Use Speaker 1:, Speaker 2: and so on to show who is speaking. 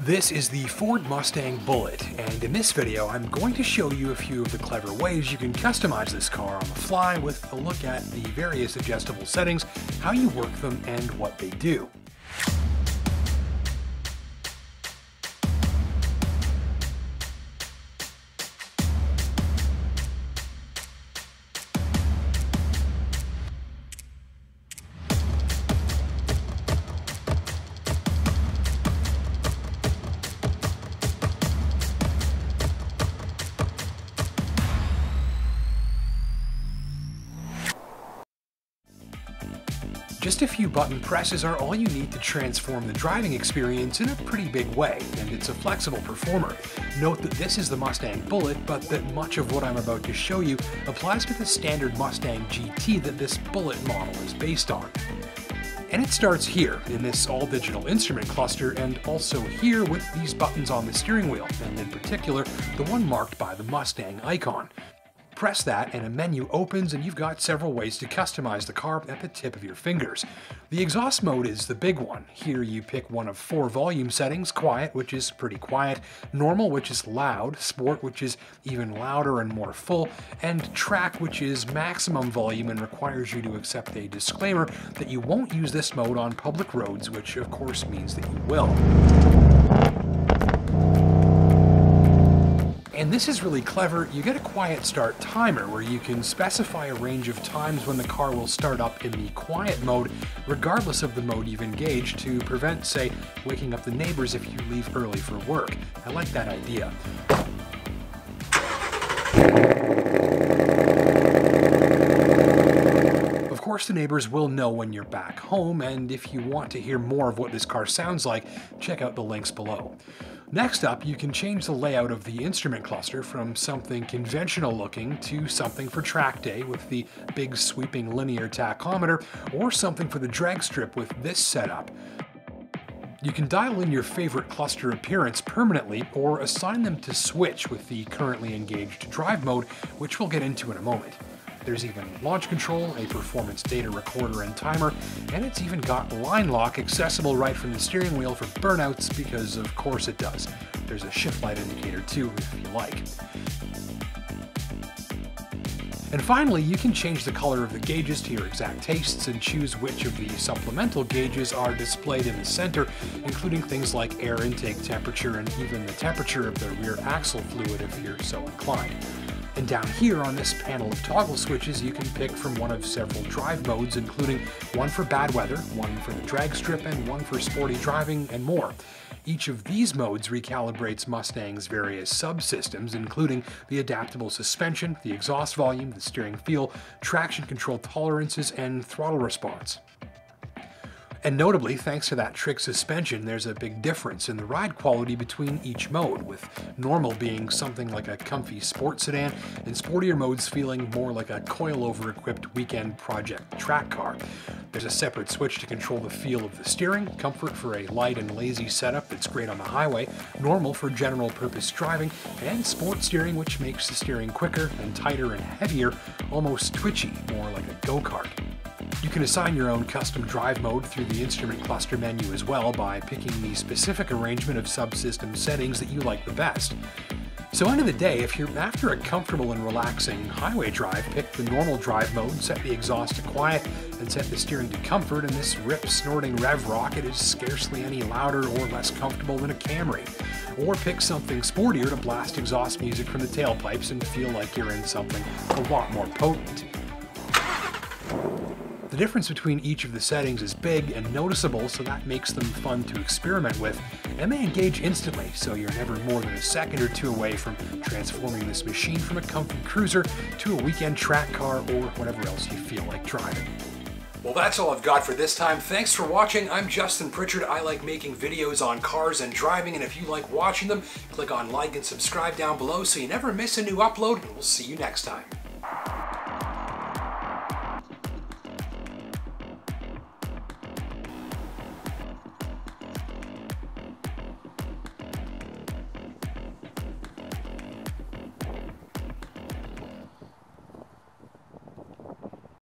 Speaker 1: This is the Ford Mustang Bullitt, and in this video I'm going to show you a few of the clever ways you can customize this car on the fly with a look at the various adjustable settings, how you work them, and what they do. Just a few button presses are all you need to transform the driving experience in a pretty big way, and it's a flexible performer. Note that this is the Mustang Bullitt, but that much of what I'm about to show you applies to the standard Mustang GT that this Bullitt model is based on. And it starts here, in this all-digital instrument cluster, and also here with these buttons on the steering wheel, and in particular, the one marked by the Mustang icon. Press that and a menu opens and you've got several ways to customize the car at the tip of your fingers. The exhaust mode is the big one. Here you pick one of 4 volume settings: quiet, which is pretty quiet, normal, which is loud, sport, which is even louder and more full, and track, which is maximum volume and requires you to accept a disclaimer that you won't use this mode on public roads, which of course means that you will. And this is really clever. You get a quiet start timer where you can specify a range of times when the car will start up in the quiet mode, regardless of the mode you've engaged, to prevent, say, waking up the neighbors if you leave early for work. I like that idea. Of course, the neighbors will know when you're back home, and if you want to hear more of what this car sounds like, check out the links below. Next up, you can change the layout of the instrument cluster from something conventional looking to something for track day with the big sweeping linear tachometer, or something for the drag strip with this setup. You can dial in your favorite cluster appearance permanently or assign them to switch with the currently engaged drive mode, which we'll get into in a moment. There's even launch control, a performance data recorder and timer, and it's even got line lock accessible right from the steering wheel for burnouts, because of course it does. There's a shift light indicator too, if you like. And finally, you can change the color of the gauges to your exact tastes and choose which of the supplemental gauges are displayed in the center, including things like air intake temperature and even the temperature of the rear axle fluid if you're so inclined. And down here on this panel of toggle switches, you can pick from one of several drive modes, including one for bad weather, one for the drag strip, and one for sporty driving, and more. Each of these modes recalibrates Mustang's various subsystems, including the adaptable suspension, the exhaust volume, the steering feel, traction control tolerances, and throttle response. And notably, thanks to that trick suspension, there's a big difference in the ride quality between each mode, with normal being something like a comfy sports sedan, and sportier modes feeling more like a coilover-equipped weekend project track car. There's a separate switch to control the feel of the steering, comfort for a light and lazy setup that's great on the highway, normal for general-purpose driving, and sport steering, which makes the steering quicker and tighter and heavier, almost twitchy, more like a go-kart. You can assign your own custom drive mode through the instrument cluster menu as well by picking the specific arrangement of subsystem settings that you like the best. So end of the day, if you're after a comfortable and relaxing highway drive, pick the normal drive mode, set the exhaust to quiet, and set the steering to comfort, and this rip-snorting rev rocket is scarcely any louder or less comfortable than a Camry. Or pick something sportier to blast exhaust music from the tailpipes and feel like you're in something a lot more potent. The difference between each of the settings is big and noticeable, so that makes them fun to experiment with, and they engage instantly, so you're never more than a second or two away from transforming this machine from a comfy cruiser to a weekend track car or whatever else you feel like driving. Well, that's all I've got for this time. Thanks for watching. I'm Justin Pritchard. I like making videos on cars and driving, and if you like watching them, click on like and subscribe down below so you never miss a new upload, and we'll see you next time.